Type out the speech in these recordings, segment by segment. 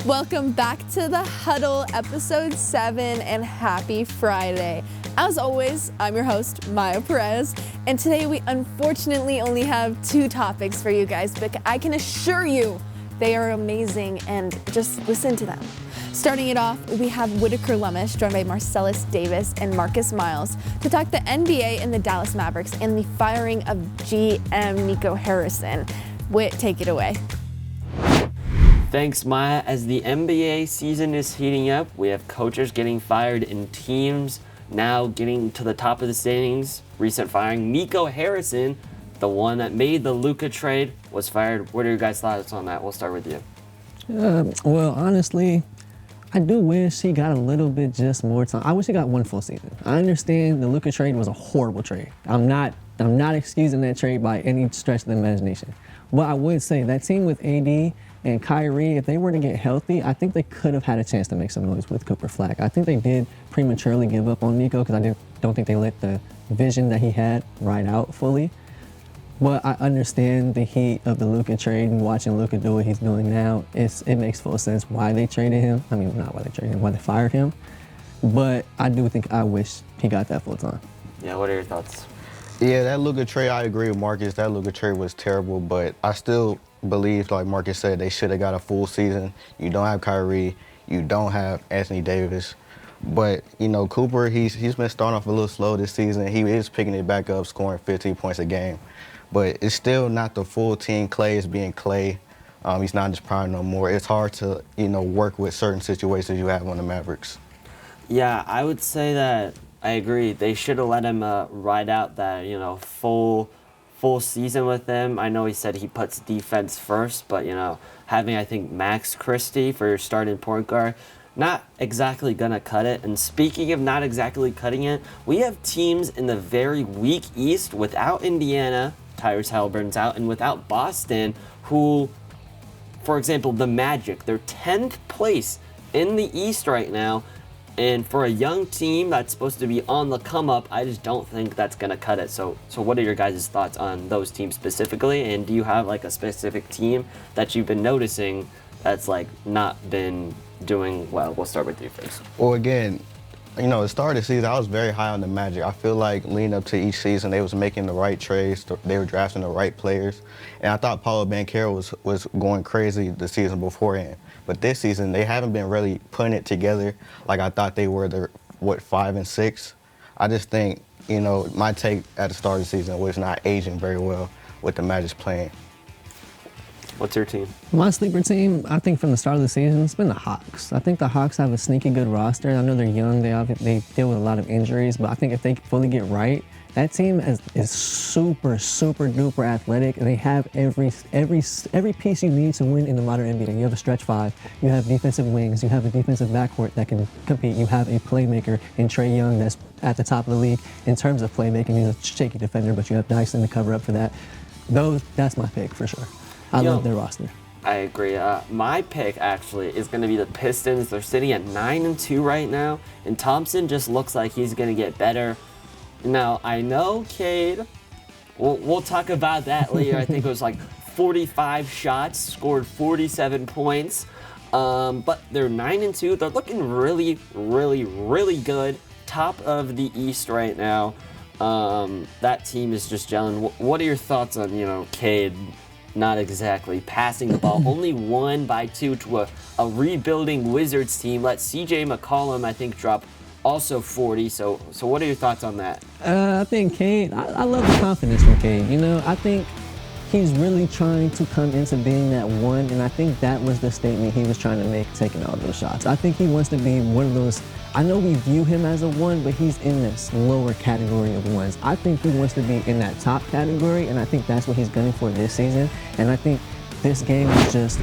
Welcome back to the Huddle, episode 7, and happy Friday. As always, I'm your host, Maya Perez, and today we unfortunately only have 2 topics for you guys, but I can assure you they are amazing, and just listen to them. Starting it off, we have Whitaker Lummish, joined by Marcellus Davis and Marcus Miles, to talk the NBA and the Dallas Mavericks and the firing of GM Nico Harrison. Whit, take it away. Thanks, Maya. As the NBA season is heating up, we have coaches getting fired and teams now getting to the top of the standings. Recent firing, Nico Harrison, the one that made the Luka trade, was fired. What are your guys' thoughts on that? We'll start with you. Well, honestly, I do wish he got a little bit just more time. I wish he got 1 full season. I understand the Luka trade was a horrible trade. I'm not excusing that trade by any stretch of the imagination. But I would say that team with AD and Kyrie, if they were to get healthy, I think they could have had a chance to make some noise with Cooper Flag. I think they did prematurely give up on Nico because I don't think they let the vision that he had ride out fully. But I understand the heat of the Luka trade and watching Luka do what he's doing now. It makes full sense why they traded him. I mean, not why they traded him, why they fired him. But I wish he got that full time. Yeah, what are your thoughts? Yeah, that Luka trade, I agree with Marcus. That Luka trade was terrible, but I still believe, like Marcus said, they should have got a full season. You don't have Kyrie. You don't have Anthony Davis. But, you know, Cooper, he's been starting off a little slow this season. He is picking it back up, scoring 15 points a game. But it's still not the full team. Clay is being Clay. He's not just prime no more. It's hard to, work with certain situations you have on the Mavericks. Yeah, I would say that I agree. They should have let him ride out that, full season with them. I know he said he puts defense first, but, having, I think, Max Christie for your starting point guard, not exactly going to cut it. And speaking of not exactly cutting it, we have teams in the very weak East without Indiana, Tyrese Halliburton's out, and without Boston, who, for example, the Magic, they're 10th place in the East right now. And for a young team that's supposed to be on the come up, I just don't think that's going to cut it. So what are your guys' thoughts on those teams specifically? And do you have like a specific team that you've been noticing that's like not been doing well? We'll start with you first. Well, again, the start of the season, I was very high on the Magic. I feel like leading up to each season, they was making the right trades. They were drafting the right players. And I thought Paulo Banchero was going crazy the season beforehand. But this season, they haven't been really putting it together like I thought they were. They're, 5 and 6? I just think, my take at the start of the season was not aging very well with the Magic's playing. What's your team? My sleeper team, I think from the start of the season, it's been the Hawks. I think the Hawks have a sneaky good roster. I know they're young. They deal with a lot of injuries, but I think if they fully get right, that team is super, super duper athletic, and they have every piece you need to win in the modern NBA. You have a stretch 5, you have defensive wings, you have a defensive backcourt that can compete, you have a playmaker in Trae Young that's at the top of the league in terms of playmaking. He's a shaky defender, but you have Dyson to cover up for that. That's my pick for sure. I love their roster. I agree. My pick actually is going to be the Pistons. They're sitting at 9-2 right now, and Thompson just looks like he's going to get better. Now, I know, Cade, we'll talk about that later. I think it was like 45 shots, scored 47 points. But they're 9-2. They're looking really, really, really good. Top of the East right now. That team is just gelling. What are your thoughts on, Cade not exactly passing the ball? Only 1 by 2 to a rebuilding Wizards team. Let CJ McCollum, I think, drop also 40. So what are your thoughts on that? I think Cade, I love the confidence from Cade. I think he's really trying to come into being that one, and I think that was the statement he was trying to make, taking all those shots. I think he wants to be one of those. I know we view him as a 1, but he's in this lower category of 1s. I think he wants to be in that top category, and I think that's what he's gunning for this season. And I think this game is just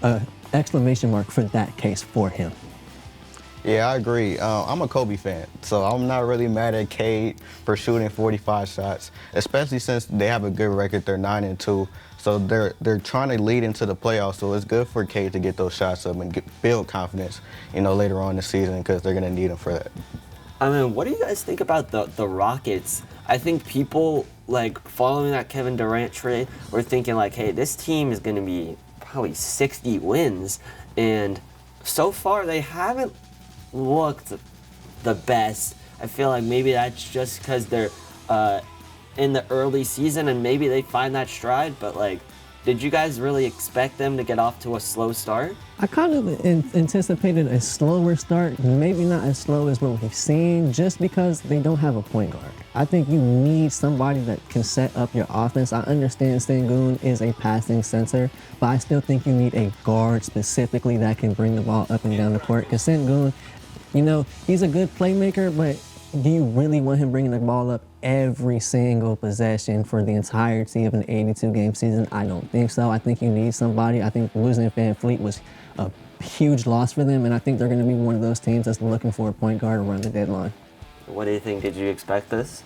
an exclamation mark for that case for him. Yeah, I agree. I'm a Kobe fan, so I'm not really mad at Cade for shooting 45 shots, especially since they have a good record. They're 9-2, so they're trying to lead into the playoffs. So it's good for Cade to get those shots up and build confidence, later on in the season, because they're gonna need him for that. I mean, what do you guys think about the Rockets? I think people following that Kevin Durant trade were thinking hey, this team is gonna be probably 60 wins, and so far they haven't looked the best. I feel like maybe that's just because they're in the early season and maybe they find that stride, but like, did you guys really expect them to get off to a slow start? I kind of anticipated a slower start, maybe not as slow as what we've seen, just because they don't have a point guard. I think you need somebody that can set up your offense. I understand Sengun is a passing center, but I still think you need a guard specifically that can bring the ball up and down the court. Because Sengun, you know, he's a good playmaker, but do you really want him bringing the ball up every single possession for the entirety of an 82-game season? I don't think so. I think you need somebody. I think losing Van Fleet was a huge loss for them, and I think they're going to be one of those teams that's looking for a point guard around the deadline. What do you think? Did you expect this?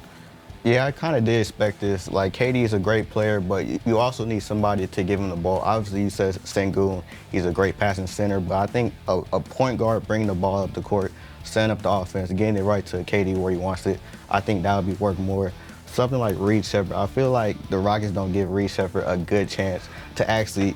Yeah, I kind of did expect this. Like, KD is a great player, but you also need somebody to give him the ball. Obviously, you said Sengun, he's a great passing center, but I think a point guard bringing the ball up the court, setting up the offense, getting it right to KD where he wants it, I think that would be worth more. Something like Reed Shepherd, I feel like the Rockets don't give Reed Shepherd a good chance to actually,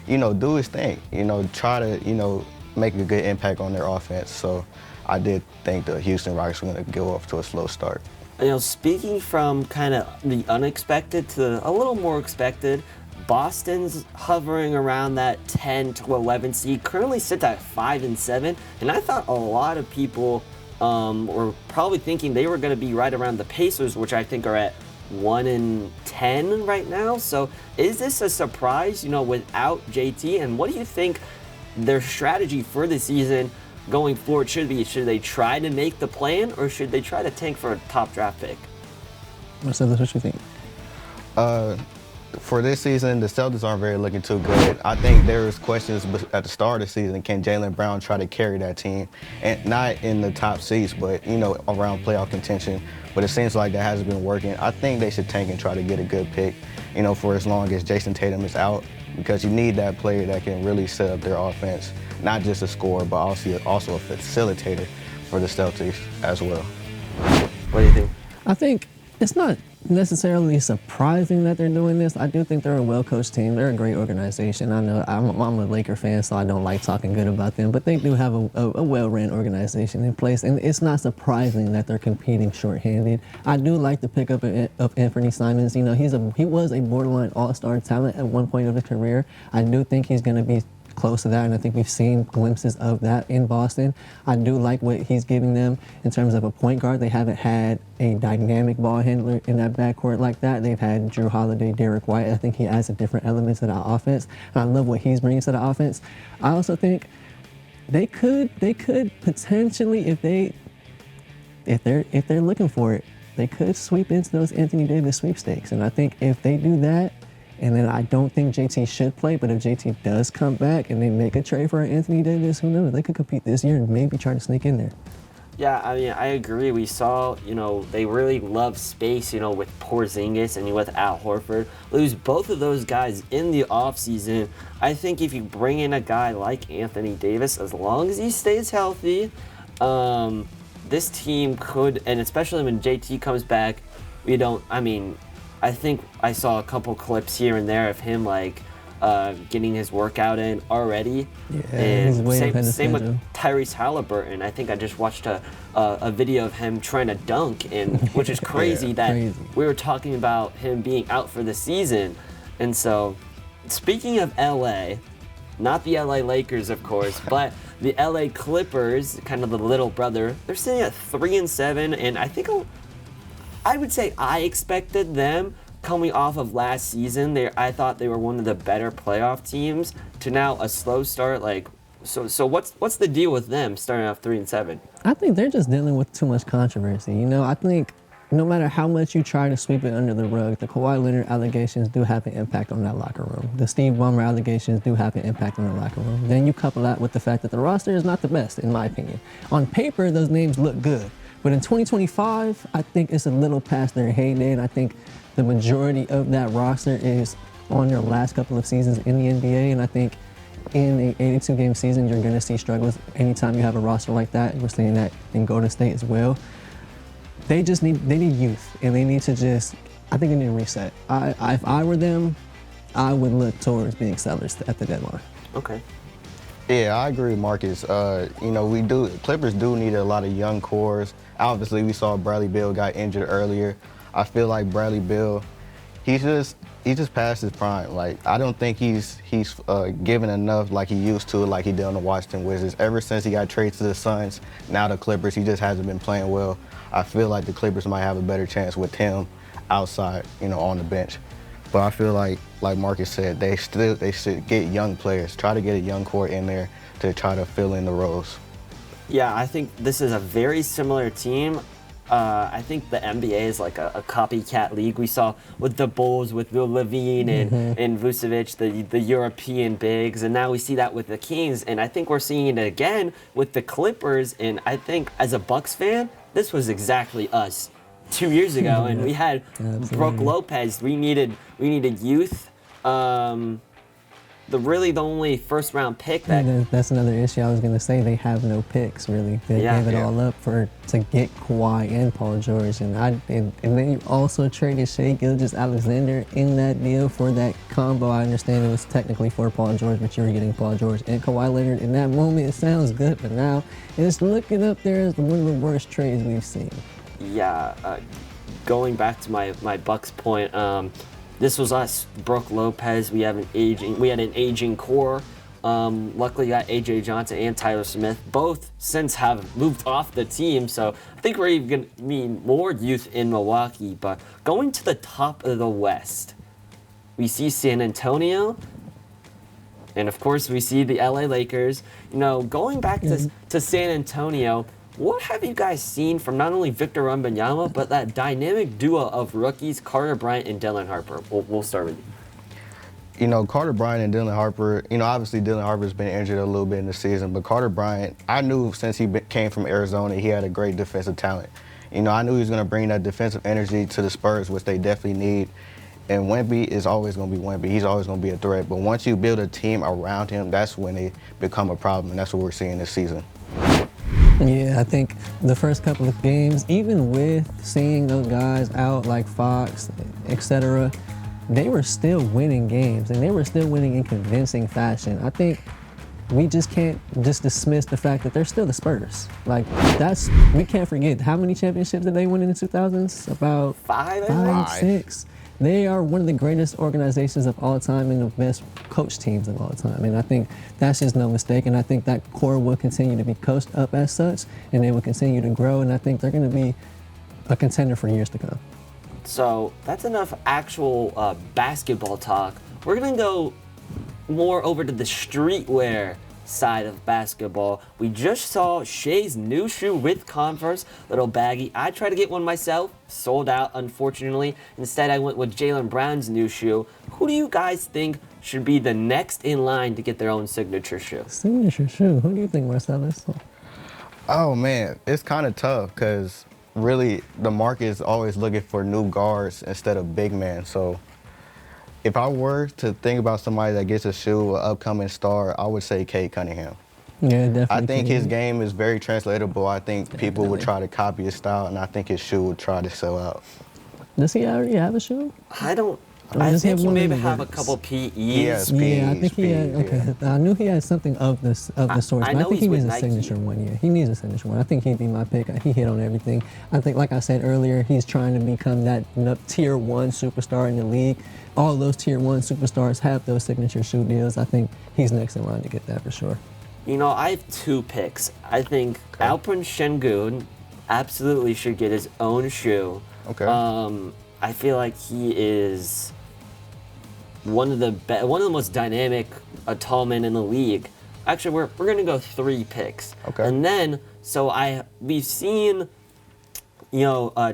you know, do his thing, you know, try to, you know, make a good impact on their offense. So I did think the Houston Rockets were going to go off to a slow start. You know, speaking from kind of the unexpected to a little more expected, Boston's hovering around that 10 to 11 seed, currently sits at 5 and 7, and I thought a lot of people were probably thinking they were going to be right around the Pacers, which I think are at 1 and 10 right now. So is this a surprise, you know, without JT? And what do you think their strategy for the season going forward should be? Should they try to make the plan, or should they try to tank for a top draft pick? Marcellus, what you think? For this season, the Celtics aren't very looking too good. I think there was questions at the start of the season, can Jaylen Brown try to carry that team? And not in the top seats, but, you know, around playoff contention. But it seems like that hasn't been working. I think they should tank and try to get a good pick, you know, for as long as Jason Tatum is out, because you need that player that can really set up their offense, not just a scorer, but also a facilitator for the Celtics as well. What do you think? I think it's not necessarily surprising that they're doing this. I do think they're a well-coached team. They're a great organization. I know I'm a Laker fan, so I don't like talking good about them, but they do have a well-ran organization in place, and it's not surprising that they're competing shorthanded. I do like the pickup of Anthony Simons. You know, he was a borderline all-star talent at one point of his career. I do think he's going to be close to that, and I think we've seen glimpses of that in Boston. I do like what he's giving them in terms of a point guard. They haven't had a dynamic ball handler in that backcourt like that. They've had Drew Holiday, Derek White. I think he adds a different element to that offense, and I love what he's bringing to the offense. I also think they could potentially, if they're looking for it, they could sweep into those Anthony Davis sweepstakes. And I think if they do that, and then I don't think JT should play, but if JT does come back and they make a trade for Anthony Davis, who knows? They could compete this year and maybe try to sneak in there. Yeah, I mean, I agree. We saw, you know, they really love space, you know, with Porzingis and with Al Horford. Lose both of those guys in the offseason. I think if you bring in a guy like Anthony Davis, as long as he stays healthy, this team could, and especially when JT comes back, I think I saw a couple clips here and there of him like getting his workout in already. Yeah, and same with Tyrese Halliburton. I think I just watched a video of him trying to dunk, and which is crazy we were talking about him being out for the season. And so, speaking of LA, not the LA Lakers, of course, but the LA Clippers, kind of the little brother, they're sitting at 3 and 7, and I would say I expected them coming off of last season. I thought they were one of the better playoff teams to now a slow start. Like, so what's the deal with them starting off 3 and 7? I think they're just dealing with too much controversy. You know, I think no matter how much you try to sweep it under the rug, the Kawhi Leonard allegations do have an impact on that locker room. The Steve Ballmer allegations do have an impact on the locker room. Then you couple that with the fact that the roster is not the best, in my opinion. On paper, those names look good. But in 2025, I think it's a little past their heyday, and I think the majority of that roster is on their last couple of seasons in the NBA, and I think in an 82-game season, you're going to see struggles anytime you have a roster like that. We're seeing that in Golden State as well. They need youth, and they need to I think they need to reset. If I were them, I would look towards being sellers at the deadline. Okay. Yeah, I agree with Marcus. Clippers do need a lot of young cores. Obviously, we saw Bradley Beal got injured earlier. I feel like Bradley Beal, he just passed his prime. Like, I don't think he's given enough like he used to, like he did on the Washington Wizards. Ever since he got traded to the Suns, now the Clippers, he just hasn't been playing well. I feel like the Clippers might have a better chance with him outside, on the bench. But I feel like Marcus said, they should get young players, try to get a young core in there to try to fill in the roles. Yeah, I think this is a very similar team. I think the NBA is like a copycat league. We saw with the Bulls, with Will Levine and Vucevic, the European bigs, and now we see that with the Kings. And I think we're seeing it again with the Clippers. And I think as a Bucks fan, this was exactly us 2 years ago, and we had Brooke Lopez. We needed youth. The only first round pick that's another issue I was gonna say. They have no picks really. They gave it all up to get Kawhi and Paul George, and they also traded Shai Gilgeous-Alexander in that deal for that combo. I understand it was technically for Paul George, but you were getting Paul George and Kawhi Leonard. In that moment, it sounds good, but now it's looking up there as one of the worst trades we've seen. Yeah, going back to my Bucks point, this was us, Brooke Lopez. We had an aging core. Luckily, got AJ Johnson and Tyler Smith. Both since have moved off the team, so I think we're even going to need more youth in Milwaukee. But going to the top of the West, we see San Antonio, and of course we see the LA Lakers. Going back to San Antonio. What have you guys seen from not only Victor Wembanyama, but that dynamic duo of rookies, Carter Bryant and Dylan Harper? We'll start with you. Carter Bryant and Dylan Harper, obviously Dylan Harper's been injured a little bit in the season, but Carter Bryant, I knew since he came from Arizona, he had a great defensive talent. I knew he was going to bring that defensive energy to the Spurs, which they definitely need. And Wemby is always going to be Wemby. He's always going to be a threat. But once you build a team around him, that's when they become a problem, and that's what we're seeing this season. Yeah, I think the first couple of games, even with seeing those guys out like Fox, etc., they were still winning games, and they were still winning in convincing fashion. I think we just can't just dismiss the fact that they're still the Spurs. We can't forget how many championships did they win in the 2000s? About five, six. They are one of the greatest organizations of all time and the best coach teams of all time. And I think that's just no mistake. And I think that core will continue to be coached up as such, and they will continue to grow. And I think they're going to be a contender for years to come. So that's enough actual basketball talk. We're going to go more over to the streetwear side of basketball. We just saw Shai's new shoe with Converse, little baggy. I tried to get one myself, sold out unfortunately. Instead, I went with Jaylen Brown's new shoe. Who do you guys think should be the next in line to get their own signature shoe? Signature shoe? Who do you think, Marcellus? Oh man, it's kind of tough because really the market is always looking for new guards instead of big men. So if I were to think about somebody that gets a shoe, an upcoming star, I would say Cade Cunningham. Yeah, definitely. I think his game is very translatable. I think people would try to copy his style, and I think his shoe would try to sell out. Does he already have a shoe? I think he maybe have a couple PEs. Yes, Yeah, I think PEs, he had. Okay, yeah. I knew he had something of the sort. I But know I think he he's needs with a signature Nike. one. Yeah, he needs a signature one. I think he'd be my pick. He hit on everything. I think, like I said earlier, he's trying to become that tier one superstar in the league. All those tier one superstars have those signature shoe deals. I think he's next in line to get that for sure. I have two picks. I think Alperen Şengün absolutely should get his own shoe. Okay. I feel like he is one of the most dynamic tall men in the league. Actually, we're gonna go 3 picks. Okay. And then we've seen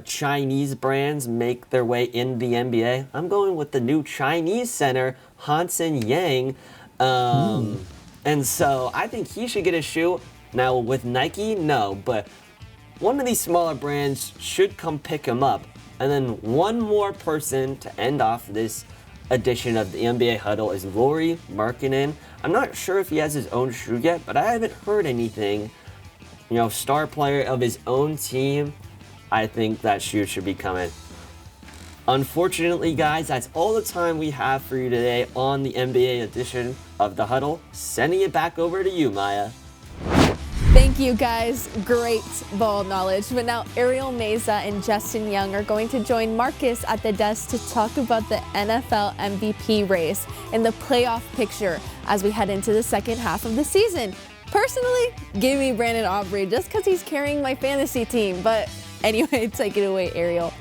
Chinese brands make their way in the NBA. I'm going with the new Chinese center, Hansen Yang. And so I think he should get a shoe. Now with Nike, no, but one of these smaller brands should come pick him up. And then one more person to end off this edition of the NBA Huddle is Lauri Markkanen. I'm not sure if he has his own shoe yet, but I haven't heard anything. Star player of his own team. I think that shoe should be coming. Unfortunately, guys, that's all the time we have for you today on the NBA edition of The Huddle. Sending it back over to you, Maya. Thank you guys, great ball knowledge. But now Ariel Meza and Justin Young are going to join Marcus at the desk to talk about the NFL MVP race and the playoff picture as we head into the second half of the season. Personally, give me Brandon Aubrey just because he's carrying my fantasy team. But anyway, take it away, Ariel.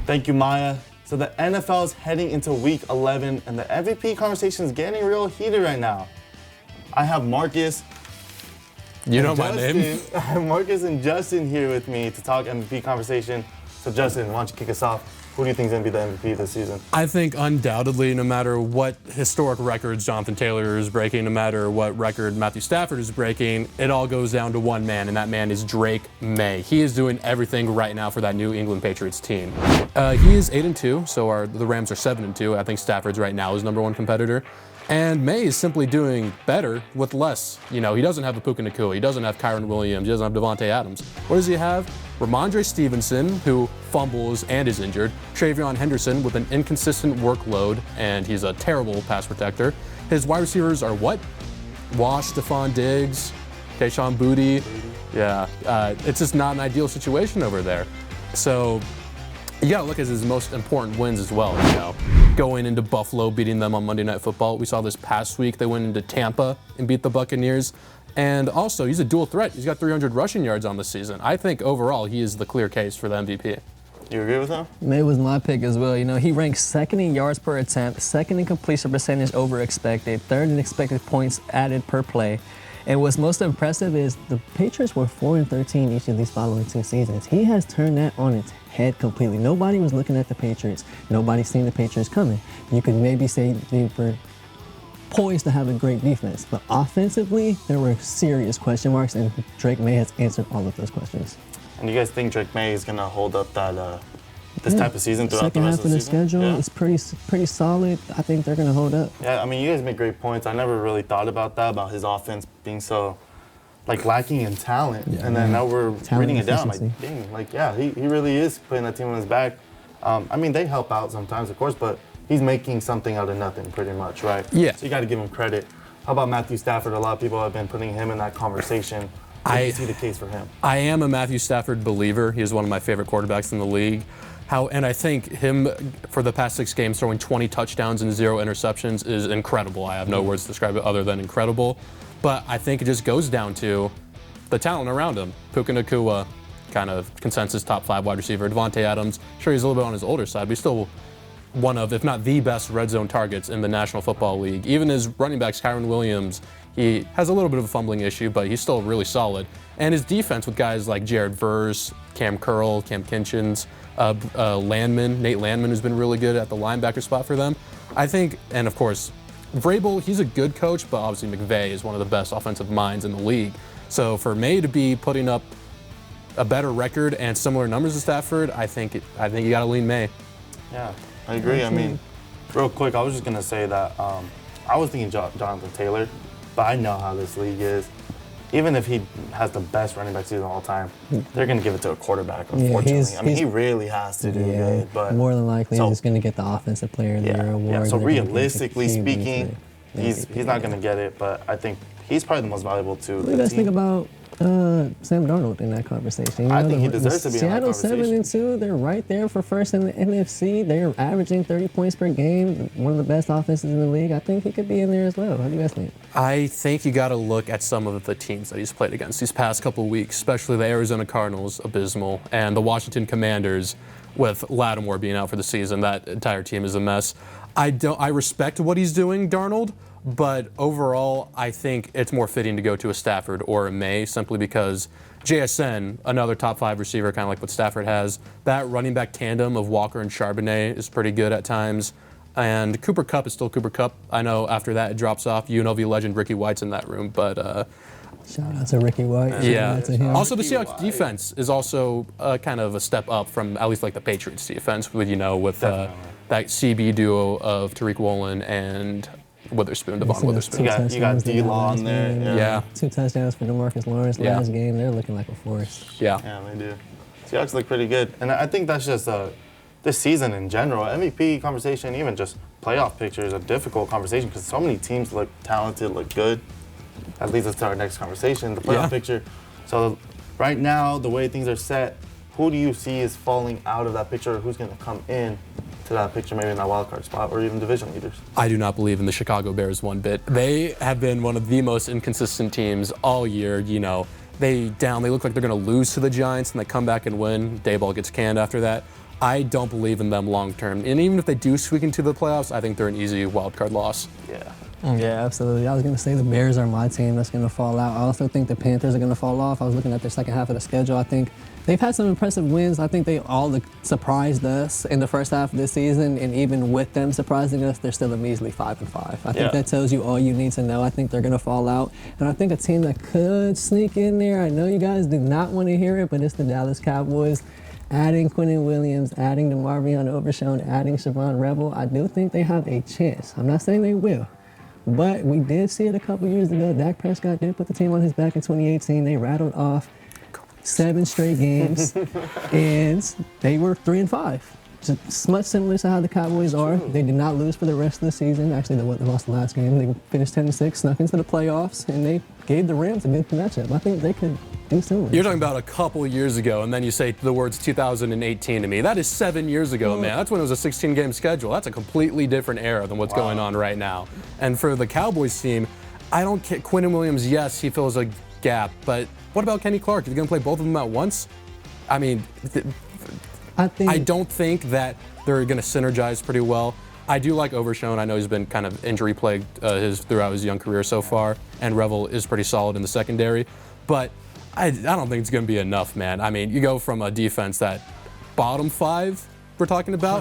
Thank you, Maya. So the NFL is heading into week 11 and the MVP conversation is getting real heated right now. I have Marcus. You know my name. I have Marcus and Justin here with me to talk MVP conversation. So Justin, why don't you kick us off? Who do you think is going to be the MVP this season? I think undoubtedly, no matter what historic records Jonathan Taylor is breaking, no matter what record Matthew Stafford is breaking, it all goes down to one man, and that man is Drake May. He is doing everything right now for that New England Patriots team. He is 8-2, so the Rams are 7-2. I think Stafford's right now his #1 competitor. And May is simply doing better with less. You know, he doesn't have a Puka Nacua. He doesn't have Kyron Williams. He doesn't have Devontae Adams. What does he have? Ramondre Stevenson, who fumbles and is injured. Travion Henderson with an inconsistent workload, and he's a terrible pass protector. His wide receivers are what? Wash, Stephon Diggs, Kayshon Boutte. Yeah, it's just not an ideal situation over there. So you gotta look at his most important wins as well, you know. Going into Buffalo, beating them on Monday Night Football. We saw this past week they went into Tampa and beat the Buccaneers. And also, he's a dual threat. He's got 300 rushing yards on the season. I think overall he is the clear case for the MVP. You agree with him? May was my pick as well. You know, he ranks second in yards per attempt, second in completion percentage over expected, third in expected points added per play. And what's most impressive is the Patriots were 4-13 each of these following 2 seasons. He has turned that on its head completely. Nobody was looking at the Patriots. Nobody's seen the Patriots coming. You could maybe say they were poised to have a great defense, but offensively, there were serious question marks, and Drake May has answered all of those questions. And you guys think Drake May is going to hold up that this type of season throughout the Second rest half of the season? schedule Yeah. is pretty solid. I think they're going to hold up. Yeah, I mean, you guys make great points. I never really thought about that, about his offense being so, lacking in talent. Yeah, and then now we're talent reading it down. efficiency. Dang, he really is putting that team on his back. I mean, they help out sometimes, of course, but he's making something out of nothing, pretty much, right? Yeah. So you got to give him credit. How about Matthew Stafford? A lot of people have been putting him in that conversation. What do you see the case for him? I am a Matthew Stafford believer. He is one of my favorite quarterbacks in the league. And I think him, for the past 6 games, throwing 20 touchdowns and 0 interceptions is incredible. I have no words to describe it other than incredible. But I think it just goes down to the talent around him. Puka Nacua, kind of consensus top 5 wide receiver. Devontae Adams, sure he's a little bit on his older side, but he's still one of, if not the best red zone targets in the National Football League. Even his running backs, Kyron Williams, he has a little bit of a fumbling issue, but he's still really solid. And his defense with guys like Jared Verse, Cam Curl, Cam Kinchins, Nate Landman, who's been really good at the linebacker spot for them. I think, and of course, Vrabel, he's a good coach, but obviously McVay is one of the best offensive minds in the league. So for May to be putting up a better record and similar numbers to Stafford, I think you got to lean May. Yeah, I agree. I mean, real quick, I was just going to say that I was thinking Jonathan Taylor, but I know how this league is. Even if he has the best running back season of all time, they're going to give it to a quarterback, unfortunately. I mean, he really has to do good. But more than likely, he's going to get the Offensive Player of the Year award. Yeah, so They're gonna realistically give it to speaking, he's not going to get it, but I think he's probably the most valuable to What do you guys think about Sam Darnold in that conversation? I think he deserves to be in that conversation. Seattle 7-2, they're right there for first in the NFC. They're averaging 30 points per game, one of the best offenses in the league. I think he could be in there as well. What do you guys think? I think you got to look at some of the teams that he's played against these past couple weeks, especially the Arizona Cardinals, abysmal, and the Washington Commanders, with Lattimore being out for the season. That entire team is a mess. I respect what he's doing, Darnold, but overall, I think it's more fitting to go to a Stafford or a May, simply because JSN, another top 5 receiver, kind of like what Stafford has, that running back tandem of Walker and Charbonnet is pretty good at times. And Cooper Kupp is still Cooper Kupp. I know after that it drops off. UNLV legend Ricky White's in that room, but Shout out to Ricky White. yeah. Shout out to him. Also, the Seahawks defense is also kind of a step up from at least like the Patriots defense, with that CB duo of Tariq Woolen and Witherspoon, Devon Witherspoon. You got D-Law on there. Yeah. 2 touchdowns for DeMarcus Lawrence last game. They're looking like a force. Yeah. Yeah, they do. Seahawks look pretty good. And I think that's just this season in general, MVP conversation, even just playoff picture is a difficult conversation because so many teams look talented, look good. That leads us to our next conversation, the playoff picture. So right now, the way things are set, who do you see is falling out of that picture, or who's going to come in to that picture, maybe in that wild card spot, or even division leaders? I do not believe in the Chicago Bears one bit. They have been one of the most inconsistent teams all year. You know, they look like they're going to lose to the Giants, and they come back and win. Dayball gets canned after that. I don't believe in them long term. And even if they do squeak into the playoffs, I think they're an easy wild card loss. Yeah. Yeah, absolutely. I was going to say the Bears are my team that's going to fall out. I also think the Panthers are going to fall off. I was looking at their second half of the schedule. I think they've had some impressive wins. I think they all surprised us in the first half of this season, and even with them surprising us, they're still a measly 5-5. I think that tells you all you need to know. I think they're going to fall out. And I think a team that could sneak in there, I know you guys do not want to hear it, but it's the Dallas Cowboys. Adding Quinnen Williams, adding DeMarvion Overshown, adding Siobhan Rebel, I do think they have a chance. I'm not saying they will. But we did see it a couple years ago. Dak Prescott did put the team on his back in 2018. They rattled off 7 straight games, and they were 3-5. Just much similar to how the Cowboys are. They did not lose for the rest of the season. Actually, they lost the last game. They finished 10-6, snuck into the playoffs, and they gave the Rams a good matchup. I think they could do similar. You're talking about a couple years ago, and then you say the words 2018 to me. That is 7 years ago, man. That's when it was a 16-game schedule. That's a completely different era than what's going on right now. And for the Cowboys team, I don't care. Quinnen Williams, yes, he fills a gap, but what about Kenny Clark? If you're going to play both of them at once, I mean, I don't think that they're going to synergize pretty well. I do like Overshown. I know he's been kind of injury-plagued throughout his young career so far, and Revel is pretty solid in the secondary. But I don't think it's going to be enough, man. I mean, you go from a defense that bottom 5 we're talking about.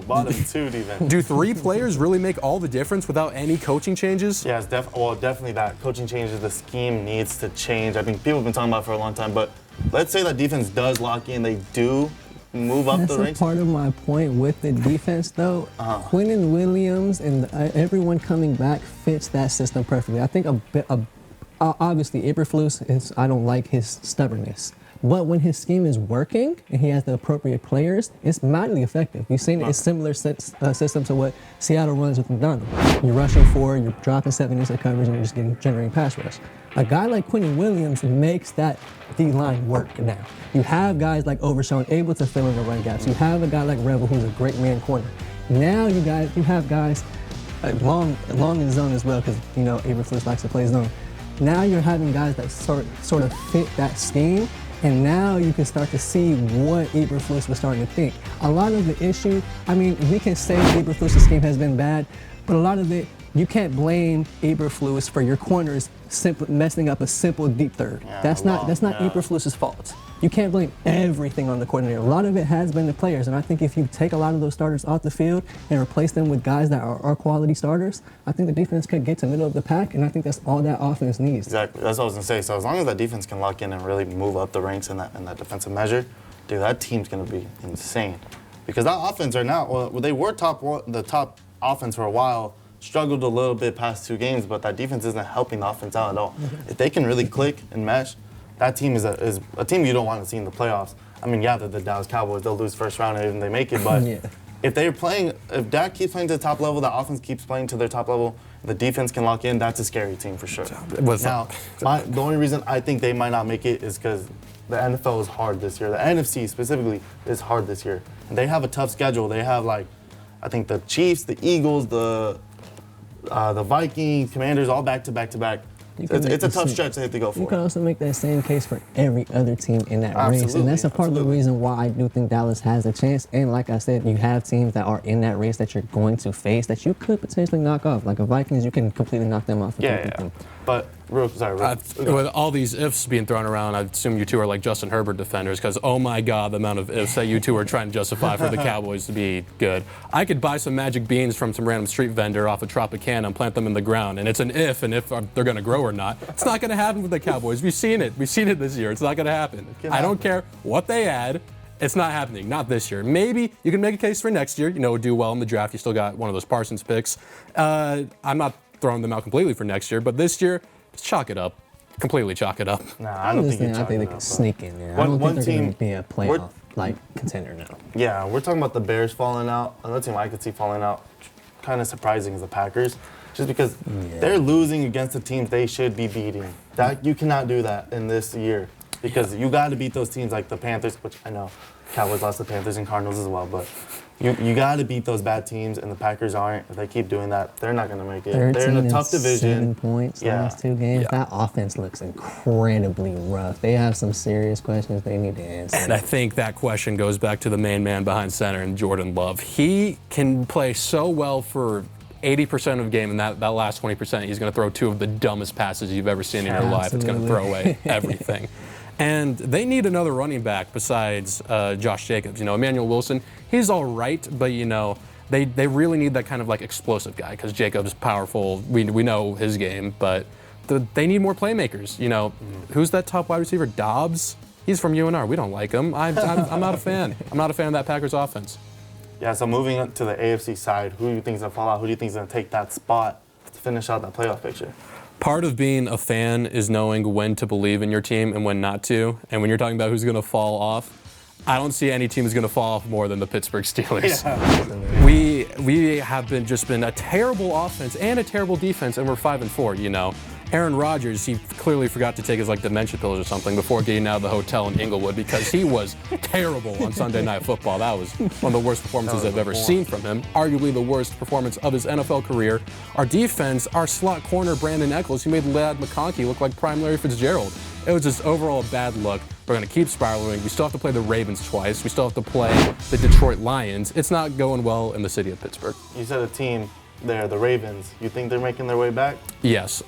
Bottom two defense. Do 3 players really make all the difference without any coaching changes? Yeah, it's definitely that. Coaching changes, the scheme needs to change. I think people have been talking about it for a long time, but let's say that defense does lock in, they do move up the ranks. That's part of my point with the defense, though. Quinnen Williams and everyone coming back fits that system perfectly. I think obviously Eberflus I don't like his stubbornness. But when his scheme is working and he has the appropriate players, it's mightily effective. You've seen it's similar system to what Seattle runs with McDonald. You're rushing forward, you're dropping 7 inside coverage, and you're just generating pass rush. A guy like Quinnen Williams makes that D-line work now. You have guys like Overshown able to fill in the run gaps. You have a guy like Rebel who's a great man corner. Now you have guys long in zone as well, because you know Eberflus likes to play zone. Now you're having guys that sort of fit that scheme. And now you can start to see what Eberflus was starting to think. A lot of the issue, I mean, we can say Eberflus' scheme has been bad, but a lot of it, you can't blame Eberflus for your corners messing up a simple deep third. Yeah, that's not Eberflus' fault. You can't blame everything on the coordinator. A lot of it has been the players, and I think if you take a lot of those starters off the field and replace them with guys that are quality starters, I think the defense could get to the middle of the pack, and I think that's all that offense needs. Exactly, that's what I was gonna say. So as long as that defense can lock in and really move up the ranks in that defensive measure, dude, that team's gonna be insane. Because that offense right now, well, they were the top offense for a while, struggled a little bit past 2 games, but that defense isn't helping the offense out at all. If they can really click and mesh, that team is a team you don't want to see in the playoffs. I mean, yeah, the Dallas Cowboys, they'll lose first round even if they make it, but if Dak keeps playing to the top level, the offense keeps playing to their top level, the defense can lock in, that's a scary team for sure. Now, the only reason I think they might not make it is because the NFL is hard this year. The NFC specifically is hard this year. And they have a tough schedule. They have, I think the Chiefs, the Eagles, the Vikings, Commanders, all back to back to back. It's a tough stretch they have to go for. You can also make that same case for every other team in that race. And that's a part of the reason why I do think Dallas has a chance. And like I said, you have teams that are in that race that you're going to face that you could potentially knock off. Like the Vikings, you can completely knock them off. Yeah. But with all these ifs being thrown around, I assume you two are like Justin Herbert defenders, because oh my God, the amount of ifs that you two are trying to justify for the Cowboys to be good. I could buy some magic beans from some random street vendor off of Tropicana and plant them in the ground, and it's an if, and if they're going to grow or not. It's not going to happen with the Cowboys. We've seen it. We've seen it this year. It's not going to happen. I don't care what they add. It's not happening. Not this year. Maybe you can make a case for next year. You know, do well in the draft. You still got one of those Parsons picks. I'm not throwing them out completely for next year, but this year, just chalk it up. Completely chalk it up. Nah, I don't think they can sneak in there. I don't think they're going to be a playoff. like contender now. Yeah, we're talking about the Bears falling out. Another team I could see falling out, kind of surprising, is the Packers. Just because they're losing against the teams they should be beating. That you cannot do that in this year because you got to beat those teams like the Panthers, which I know Cowboys lost the Panthers and Cardinals as well, but you got to beat those bad teams, and the Packers aren't. If they keep doing that, they're not going to make it. 13 They're in a tough and division. 7 points the last 2 games. Yeah. That offense looks incredibly rough. They have some serious questions they need to answer. And I think that question goes back to the main man behind center, and Jordan Love. He can play so well for 80% of the game, and that last 20%, he's going to throw 2 of the dumbest passes you've ever seen in your life. It's going to throw away everything. And they need another running back besides Josh Jacobs. You know, Emmanuel Wilson, he's all right, but, you know, they really need that kind of like explosive guy because Jacobs is powerful. We know his game, but they need more playmakers. You know, who's that top wide receiver? Dobbs? He's from UNR. We don't like him. I'm not a fan. I'm not a fan of that Packers offense. Yeah, so moving up to the AFC side, who do you think is going to fall out? Who do you think is going to take that spot to finish out that playoff picture? Part of being a fan is knowing when to believe in your team and when not to. And when you're talking about who's going to fall off, I don't see any team is going to fall off more than the Pittsburgh Steelers. Yeah. We have been a terrible offense and a terrible defense, and we're 5-4. You know, Aaron Rodgers, he clearly forgot to take his like dementia pills or something before getting out of the hotel in Inglewood because he was terrible on Sunday Night Football. That was one of the worst performances I've ever seen from him. Arguably the worst performance of his NFL career. Our defense, our slot corner Brandon Eccles, he made Ladd McConkey look like prime Larry Fitzgerald. It was just overall a bad look. We're going to keep spiraling. We still have to play the Ravens twice. We still have to play the Detroit Lions. It's not going well in the city of Pittsburgh. You said a team there, the Ravens. You think they're making their way back? Yes.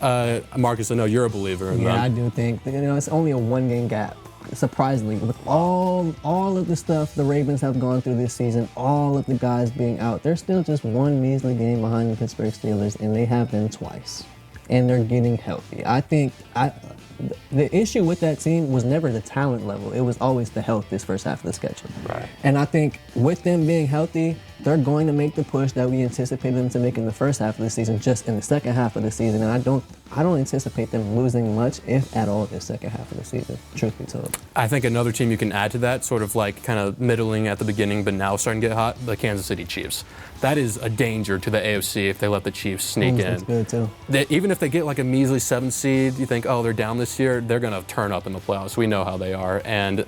Marcus, I know you're a believer in them. Yeah, I do think, you know, it's only a 1-game gap. Surprisingly, with all of the stuff the Ravens have gone through this season, all of the guys being out, they're still just 1 measly game behind the Pittsburgh Steelers, and they have been twice. And they're getting healthy. I think the issue with that team was never the talent level. It was always the health this first half of the schedule. Right. And I think with them being healthy, they're going to make the push that we anticipate them to make in the first half of the season, just in the second half of the season. And I don't anticipate them losing much, if at all, this second half of the season, truth be told. I think another team you can add to that, sort of like kind of middling at the beginning, but now starting to get hot, the Kansas City Chiefs. That is a danger to the AFC if they let the Chiefs sneak in. That's good too. Even if they get like a measly 7 seed, you think, oh, they're down this year, they're going to turn up in the playoffs. We know how they are. And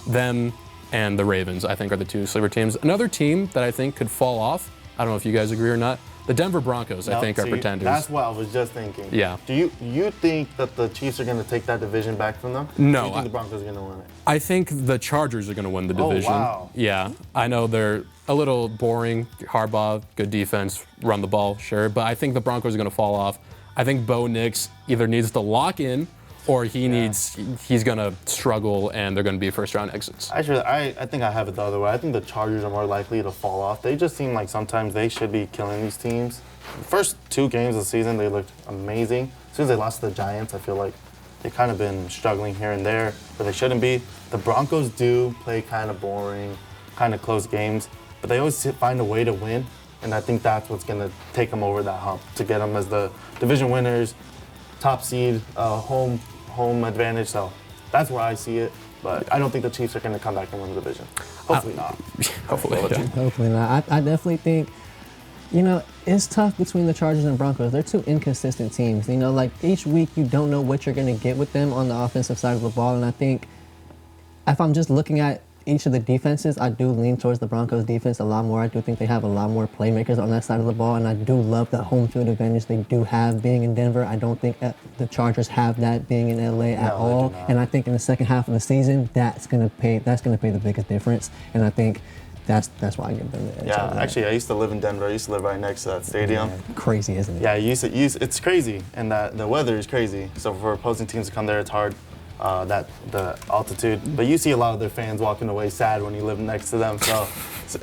them and the Ravens, I think, are the 2 sleeper teams. Another team that I think could fall off, I don't know if you guys agree or not, the Denver Broncos, I think, are pretenders. That's what I was just thinking. Yeah. Do you think that the Chiefs are going to take that division back from them? No. Or do you think the Broncos are going to win it? I think the Chargers are going to win the division. Oh, wow. Yeah. I know they're a little boring. Harbaugh, good defense, run the ball, sure. But I think the Broncos are going to fall off. I think Bo Nix either needs to lock in or he's going to struggle and they're going to be first-round exits. Actually, I think I have it the other way. I think the Chargers are more likely to fall off. They just seem like sometimes they should be killing these teams. The first 2 games of the season, they looked amazing. As soon as they lost to the Giants, I feel like they've kind of been struggling here and there, but they shouldn't be. The Broncos do play kind of boring, kind of close games, but they always find a way to win, and I think that's what's going to take them over that hump to get them as the division winners, top seed, home advantage. So that's where I see it. But I don't think the Chiefs are going to come back and win the division. Hopefully not. Hopefully, yeah. Hopefully not. I definitely think, you know, it's tough between the Chargers and Broncos. They're 2 inconsistent teams. You know, like each week you don't know what you're going to get with them on the offensive side of the ball. And I think if I'm just looking at each of the defenses, I do lean towards the Broncos defense a lot more. I do think they have a lot more playmakers on that side of the ball, and I do love the home field advantage they do have being in Denver. I don't think the Chargers have that being in LA at all. And I think in the second half of the season, that's gonna pay the biggest difference. And I think that's why I give them the edge. Yeah, actually, I used to live in Denver. I used to live right next to that stadium. Yeah, crazy, isn't it? Yeah, it's crazy, and that the weather is crazy. So for opposing teams to come there, it's hard. The altitude, but you see a lot of their fans walking away sad when you live next to them, so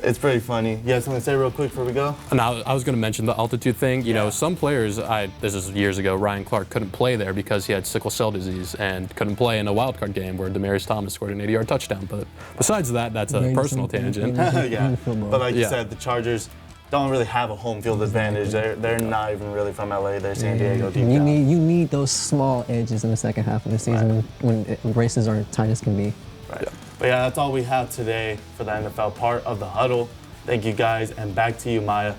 it's pretty funny. You have something to say real quick before we go? And I was going to mention the altitude thing. You know, some players, this is years ago, Ryan Clark couldn't play there because he had sickle cell disease and couldn't play in a wild card game where Demaryius Thomas scored an 80-yard touchdown. But besides that, that's a personal tangent. Yeah, but like you said, the Chargers don't really have a home field advantage. They're not even really from LA. They're San Diego deep down. You need those small edges in the second half of the season when races are tight as can be. Right. But yeah, that's all we have today for the NFL part of the Huddle. Thank you guys, and back to you, Maya.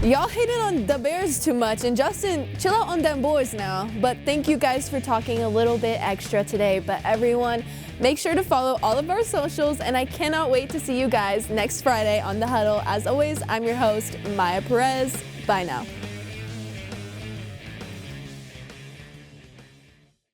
Y'all hated on the Bears too much, and Justin, chill out on them boys now. But thank you guys for talking a little bit extra today. But everyone, make sure to follow all of our socials, and I cannot wait to see you guys next Friday on The Huddle. As always, I'm your host, Maya Perez. Bye now.